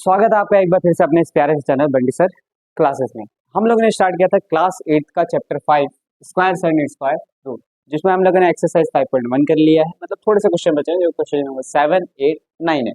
स्वागत है आपका एक बार फिर से अपने इस प्यारे से चैनल बंडी सर क्लासेस में। हम लोगों ने स्टार्ट किया था क्लास 8 का chapter 5 square and square root, जिसमें हम लोगों ने एक्सरसाइज 5.1 कर लिया है। मतलब थोड़े से क्वेश्चन बचे हैं जो क्वेश्चन नंबर 7, 8, 9 है,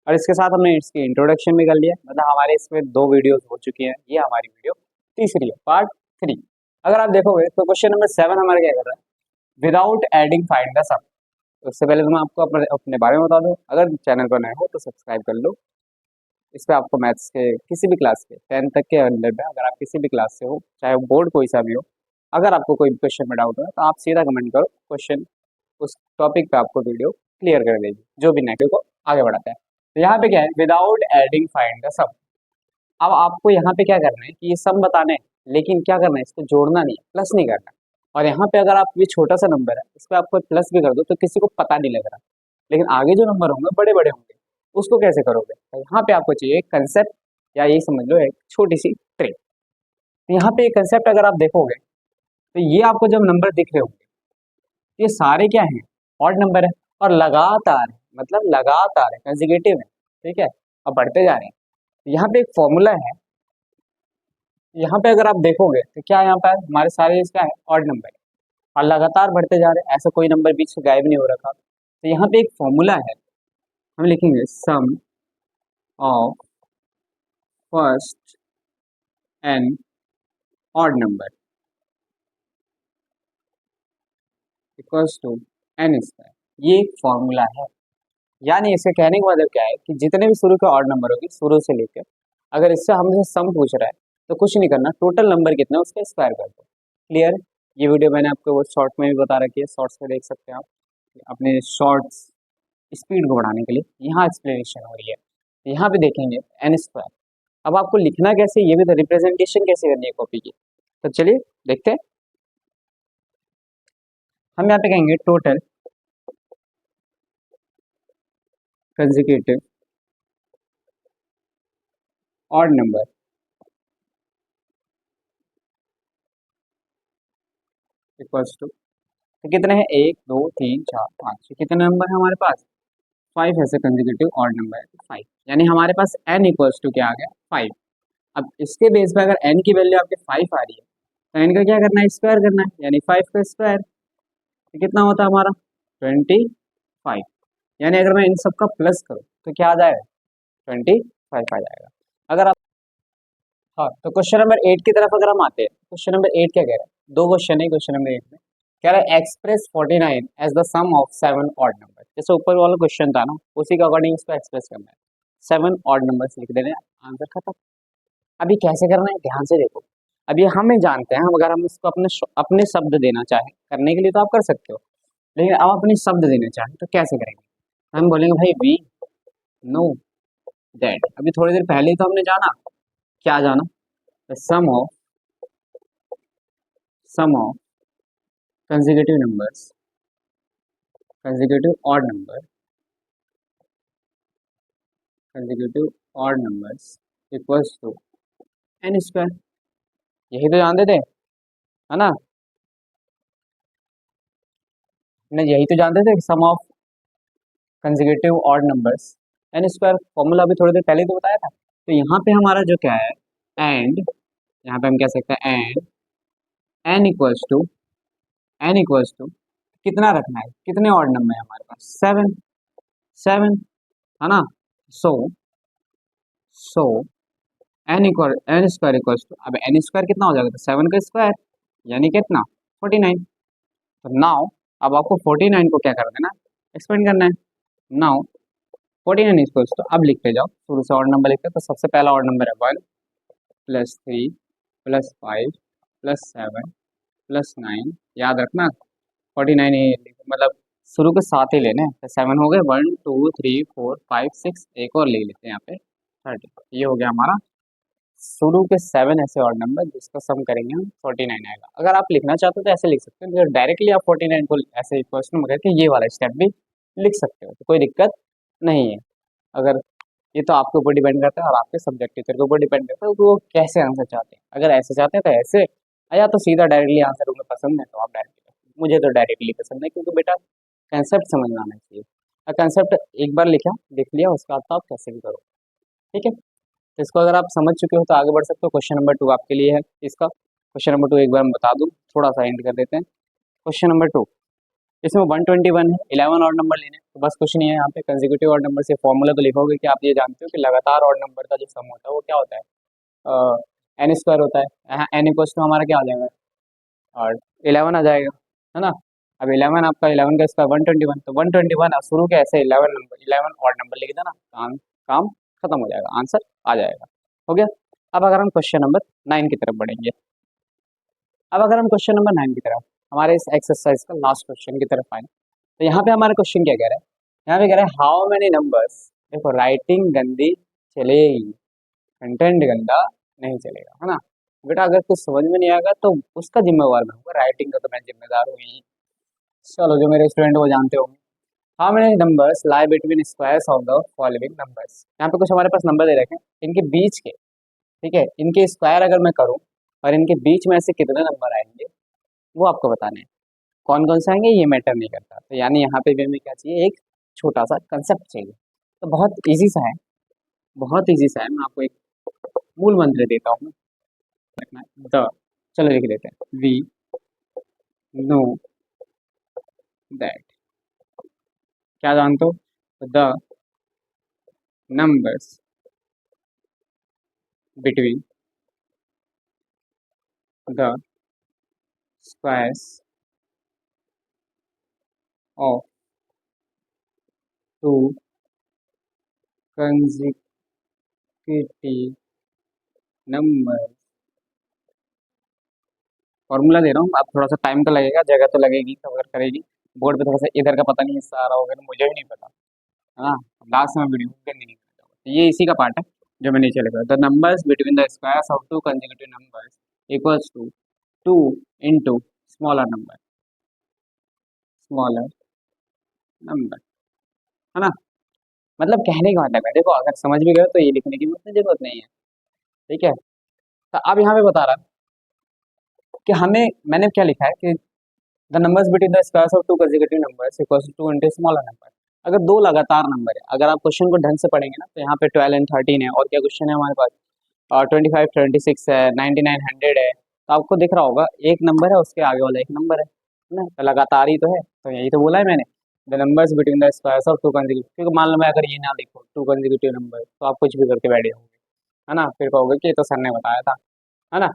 और इसके साथ हमने इसकी इंट्रोडक्शन भी कर लिया। मतलब हमारे इसमें 2 वीडियोस हो चुकी हैं, ये हमारी वीडियो तीसरी है, पार्ट 3। अगर आप देखोगे तो क्वेश्चन नंबर 7 हमारा क्या कर रहा है, विदाउट एडिंग फाइंड द सम। उससे पहले तो मैं आपको अपने बारे में बता दूं, अगर चैनल पर नए हो तो सब्सक्राइब कर लो। इस पर आपको मैथ्स के किसी भी क्लास के 10 तक के अंदर में, अगर आप किसी भी क्लास से हो, चाहे वो बोर्ड कोई सा भी हो, अगर आपको कोई क्वेश्चन में डाउट हो तो आप सीधा कमेंट करो, क्वेश्चन उस टॉपिक पे आपको वीडियो क्लियर कर देगी, जो भी नेगेटिव को आगे बढ़ाता है। तो यहाँ पे क्या है, विदाउट एडिंग फाइंड द सम। अब आपको यहाँ पे क्या करना है कि ये सम बताने हैं, लेकिन क्या करना है, इसको जोड़ना नहीं है, प्लस नहीं करना। और यहाँ पे अगर आप ये छोटा सा नंबर है, इस पर आप कोई प्लस भी कर दो तो किसी को पता नहीं लग रहा, लेकिन आगे जो नंबर होंगे बड़े बड़े होंगे, उसको कैसे करोगे। तो यहाँ पे आपको चाहिए एक कंसेप्ट, या यही समझ लो एक छोटी सी ट्रिक। तो यहाँ पे एक कंसेप्ट अगर आप देखोगे तो ये आपको जब नंबर दिख रहे होंगे, ये सारे क्या हैं, ऑड नंबर है, और लगातार है, मतलब लगातार है, कंसेक्यूटिव है, ठीक है, अब बढ़ते जा रहे हैं। तो यहाँ पे एक फॉर्मूला है, यहाँ पे अगर आप देखोगे तो क्या यहाँ पर हमारे सारे इसका है ऑड नंबर है, और लगातार बढ़ते जा रहे हैं, ऐसा कोई नंबर बीच से गायब नहीं हो रखा। तो यहाँ पे एक फॉर्मूला है, हम लिखेंगे sum of first N odd number equals to N square. ये एक फॉर्मूला है, यानी इसे कहने का मतलब क्या है कि जितने भी शुरू के ऑड नंबर होगी शुरू से लेकर, अगर इससे हमसे सम पूछ रहा है तो कुछ नहीं करना, टोटल नंबर कितना है उसका स्क्वायर कर दो। क्लियर। ये वीडियो मैंने आपको वो शॉर्ट में भी बता रखी है, शॉर्ट्स में देख सकते हैं आप, अपने शॉर्ट्स स्पीड को बढ़ाने के लिए यहाँ एक्सप्लेनेशन हो रही है। यहाँ पे देखेंगे एन स्क्वायर। अब आपको लिखना कैसे, ये भी तो रिप्रेजेंटेशन कैसे करनी है कॉपी की, तो चलिए देखते हैं। हम यहाँ पे कहेंगे total consecutive odd number equals to, तो कितने हैं, 1 2 3 4 5, कितने नंबर है हमारे पास, 5 ऐसे कंसेक्यूटिव ऑड नंबर है, 5, यानी हमारे पास n इक्वल्स टू क्या आ गया, 5। अब इसके बेस पे अगर n की वैल्यू आपके 5 आ रही है तो n का क्या करना है, स्क्वायर करना है, यानी 5 का स्क्वायर, तो कितना होता है हमारा 25। यानी अगर मैं इन सब का प्लस करूँ तो क्या आ जाएगा, 25 आ जाएगा। अगर आप, हाँ, तो क्वेश्चन नंबर 8 की तरफ अगर हम आते हैं, क्वेश्चन नंबर 8 क्या कह रहा है, 2 क्वेश्चन है क्वेश्चन नंबर 8 में, कह रहा है express 49 as the sum of 7 odd number. जैसे ऊपर वाला क्वेश्चन था ना, उसी के अकॉर्डिंग इसको एक्सप्रेस करना है, 7 ऑड नंबर्स लिख देने, आंसर खत्म। अभी कैसे करना है, ध्यान से देखो। अभी हमें जानते हैं, हम अगर हम इसको अपने शब्द देना चाहें, करने के लिए तो आप कर सकते हो, लेकिन आप अपने शब्द देना चाहें तो कैसे करेंगे, हम बोलेंगे भाई वी नो दैट। अभी थोड़ी देर पहले ही तो हमने जाना, क्या जाना, sum of consecutive numbers, consecutive odd number, consecutive odd numbers equals to N square. यही तो जानते थे, है ना, नहीं यही तो जानते थे, sum of consecutive odd numbers n square, formula अभी थोड़ी देर पहले तो बताया था। तो यहाँ पे हमारा जो क्या है, एंड, यहाँ पे हम कह सकते हैं and n equals to, n equals to कितना रखना है, कितने ऑड नंबर है हमारे पास, 7, 7, है ना। सो सो एन स्क्वायर इक्वल्स टू, अब एन स्क्वायर कितना हो जाएगा, तो 7 का स्क्वायर, यानी कितना 49। तो नाउ अब आपको 49 को क्या कर देना, एक्सपेंड करना है। नाउ 49 इक्वल्स टू, अब लिखते जाओ, शुरू से ऑड नंबर लिखते हैं, तो सबसे पहला ऑड नंबर है 1 प्लस 3 प्लस 5 प्लस 7 प्लस 9, याद रखना 49 ही मतलब शुरू के 7 ही लेने हैं, तो 7 हो गए, 1 2 3 4 5 6, एक और ले लेते हैं यहाँ पे 30। ये हो गया हमारा शुरू के 7 ऐसे ऑड नंबर जिसका सम करेंगे हम 49 आएगा। अगर आप लिखना चाहते हो तो ऐसे लिख सकते हो, डायरेक्टली आप 49 को ऐसे क्वेश्चन में करके ये वाला स्टेप भी लिख सकते हो, तो कोई दिक्कत नहीं है। अगर ये तो आपके ऊपर डिपेंड करता है और आपके सब्जेक्ट टीचर के ऊपर डिपेंड करता है कि वो कैसे आंसर चाहते हैं। अगर ऐसे चाहते हैं तो ऐसे, या तो सीधा डायरेक्टली आंसर उन्हें पसंद है तो आप डायरेक्टली, मुझे तो डायरेक्टली पसंद है, क्योंकि बेटा कंसेप्ट समझ में आना चाहिए। कंसेप्ट एक बार लिख लिया उसका अर्थ आप कैसे भी करो, ठीक है। तो इसको अगर आप समझ चुके हो तो आगे बढ़ सकते हो। क्वेश्चन नंबर 2 आपके लिए है इसका। क्वेश्चन नंबर 2 एक बार मैं बता दूं, थोड़ा सा एंड कर देते हैं। क्वेश्चन नंबर 2, इसमें 121 है, 11 और नंबर लेने हैं। तो बस कुछ नहीं है यहाँ पे, कंसेक्यूटिव और नंबर से फॉर्मूला तो लिखोगे कि आप ये जानते हो कि लगातार और नंबर का जो सम होता है वो क्या होता है, एन स्क्वायर होता है। यहाँ एन इक्वल्स टू हमारा क्या आ जाएगा, और 11 आ जाएगा, है ना। अब 11 आपका 11 का स्क्वायर 121, तो 121 शुरू के ऐसे 11 नंबर 11 और नंबर लिख देना, काम खत्म हो जाएगा, आंसर आ जाएगा। हो गया। अब अगर हम क्वेश्चन नंबर 9 की तरफ बढ़ेंगे, अब अगर हम क्वेश्चन नंबर 9 की तरफ हमारे इस एक्सरसाइज का लास्ट क्वेश्चन की तरफ आए, तो यहाँ पे हमारा क्वेश्चन क्या कह रहा है, यहाँ पे कह रहा है हाउ मेनी नंबर्स, देखो राइटिंग गंदी चलेगी, कंटेंट गंदा नहीं चलेगा, है ना। बेटा अगर कुछ समझ में नहीं आएगा तो उसका जिम्मेवार मैं हूँ, राइटिंग का तो मैं जिम्मेदार हूँ ही। चलो जो मेरे स्टूडेंट वो जानते होंगे। How many numbers lie between squares of the following numbers, यहाँ पे कुछ हमारे पास नंबर दे रखे हैं, इनके बीच के, ठीक है, इनके स्क्वायर अगर मैं करूँ और इनके बीच में से कितने नंबर आएंगे वो आपको बताने हैं। कौन कौन से आएंगे ये मैटर नहीं करता, तो यानी यहाँ पे भी हमें क्या चाहिए, एक छोटा सा कंसेप्ट चाहिए। तो बहुत इजी सा है, बहुत इजी सा है, मैं आपको एक मूल मंत्र देता हूँ। द, चलो लिख देते हैं, वी नो दैट, क्या जानते हो, the numbers between the squares of two consecutive number, formula दे रहा हूँ, आप थोड़ा सा टाइम तो लगेगा, जगह तो लगेगी, कवर करेगी। बोर्ड पे थोड़ा सा इधर का पता नहीं हिस्सा आ रहा होगा ना, मुझे भी नहीं पता, है ना। लास्ट में वीडियो करनी नहीं करता, तो ये इसी का पार्ट है जो मैं नीचे लिखा, the numbers between the squares of two consecutive numbers equals to 2 into smaller number, smaller number, है ना। मतलब कहने का मतलब है, देखो अगर समझ भी गए तो ये लिखने की मुझे जरूरत नहीं है, ठीक है। तो अब यहाँ पे बता रहा है कि हमें, मैंने क्या लिखा है कि the numbers between the squares of two consecutive numbers equals to 2 into smaller number. अगर दो लगातार नंबर है, अगर आप क्वेश्चन को ढंग से पढ़ेंगे ना, तो यहाँ पे 12 एंड 13 है, और क्या क्वेश्चन है हमारे पास, और 25 26 है, 99 100 है, तो आपको दिख रहा होगा एक नंबर है, उसके आगे वाला एक नंबर है ना, तो लगातार ही तो है, तो यही तो बोला है मैंने, the numbers between the squares of two consecutive, क्योंकि मान लो मैं अगर ये ना लिखूँ टू कंसेक्यूटिव नंबर, तो आप कुछ भी करके बैठ जाओगे, है ना, फिर कहोगे कि ये तो सर ने बताया था, है ना।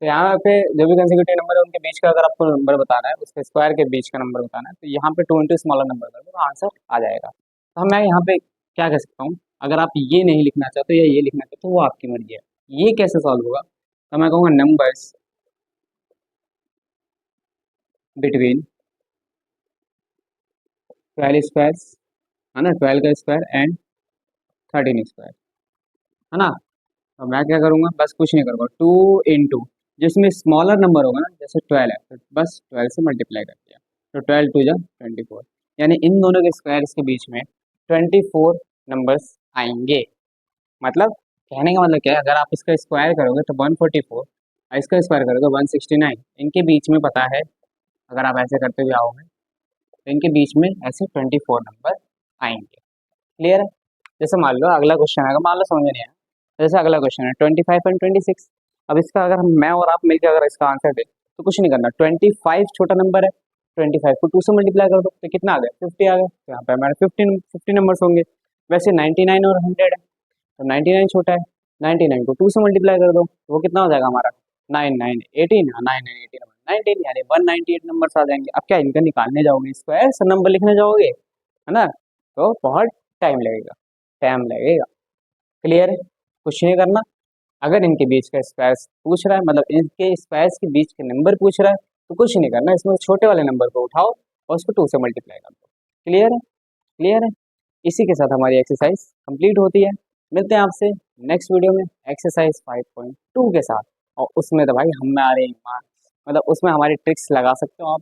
तो यहाँ पे जो भी कंसेक्यूटिव नंबर है उनके बीच का अगर आपको नंबर बताना है, उसके स्क्वायर के बीच का नंबर बताना है, तो यहाँ पे 2 इंटू स्मॉलर नंबर कर दो तो आंसर आ जाएगा। तो मैं यहाँ पे क्या कह सकता हूँ, अगर आप ये नहीं लिखना चाहते या ये लिखना चाहते हो वो आपकी मर्जी है। ये कैसे सॉल्व होगा, तो मैं कहूँगा नंबर्स बिटवीन 12 स्क्वायर्स, है ना, 12 का स्क्वायर एंड 13 स्क्वायर, है ना। तो मैं क्या करूँगा, बस कुछ नहीं करूँगा, 2 इंटू जिसमें स्मॉलर नंबर होगा ना, जैसे 12 है, तो बस 12 से मल्टीप्लाई कर दिया, तो 12 टू जा 24, यानी इन दोनों के स्क्वायर्स के बीच में 24 नंबर्स आएंगे। मतलब कहने का मतलब क्या है, अगर आप इसका स्क्वायर करोगे तो 144 और इसका स्क्वायर करोगे 169, इनके बीच में पता है, अगर आप ऐसे करते हुए आओगे तो इनके बीच में ऐसे 24 नंबर आएंगे। क्लियर है। जैसे मान लो अगला क्वेश्चन आएगा, मान लो समझ नहीं आया, जैसे अगला क्वेश्चन है 25 एंड 26। अब इसका अगर मैं और आप मिलकर अगर इसका आंसर दे तो कुछ नहीं करना, 25 छोटा नंबर है, 25 को 2 से मल्टीप्लाई कर दो तो कितना आ गया, 50 आ गया, तो यहाँ पे हमारे 50 नंबर्स होंगे। वैसे 99 और 100 है, तो 99 छोटा है, 99 को 2 से मल्टीप्लाई कर दो तो वो कितना हो जाएगा हमारा, 9 9 18, 9 9 18 19, यानी 198 नंबर्स आ जाएंगे। अब क्या इनका निकालने जाओगे स्क्वायर से नंबर लिखने जाओगे, है ना, तो बहुत टाइम लगेगा, टाइम लगेगा। क्लियर है। कुछ नहीं करना, अगर इनके बीच का स्क्वायर पूछ रहा है, मतलब इनके स्क्वायर्स के बीच के नंबर पूछ रहा है, तो कुछ नहीं करना, इसमें छोटे वाले नंबर को उठाओ और उसको 2 से मल्टीप्लाई कर दो। क्लियर है, क्लियर है। इसी के साथ हमारी एक्सरसाइज कंप्लीट होती है। मिलते हैं आपसे नेक्स्ट वीडियो में एक्सरसाइज 5.2 के साथ, और उसमें तो भाई हम में आ रहे हैं, मतलब उसमें हमारी ट्रिक्स लगा सकते हो आप,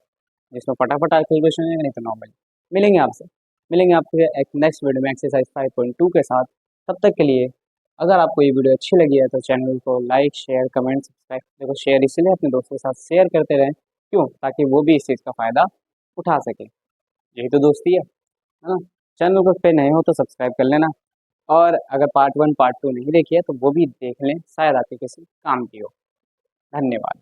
जिसमें फटाफट आके क्वेश्चन है, नहीं तो नॉर्मल। मिलेंगे आपसे, मिलेंगे आपके एक नेक्स्ट वीडियो में एक्सरसाइज 5.2 के साथ। तब तक के लिए अगर आपको ये वीडियो अच्छी लगी है तो चैनल को लाइक शेयर कमेंट सब्सक्राइब, देखो शेयर इसलिए अपने दोस्तों के साथ शेयर करते रहें, क्यों, ताकि वो भी इस चीज़ का फ़ायदा उठा सके, यही तो दोस्ती है ना। चैनल को पे नए हो तो सब्सक्राइब कर लेना, और अगर पार्ट 1 पार्ट 2 नहीं देखी है तो वो भी देख लें, शायद आपके किसी काम की हो। धन्यवाद।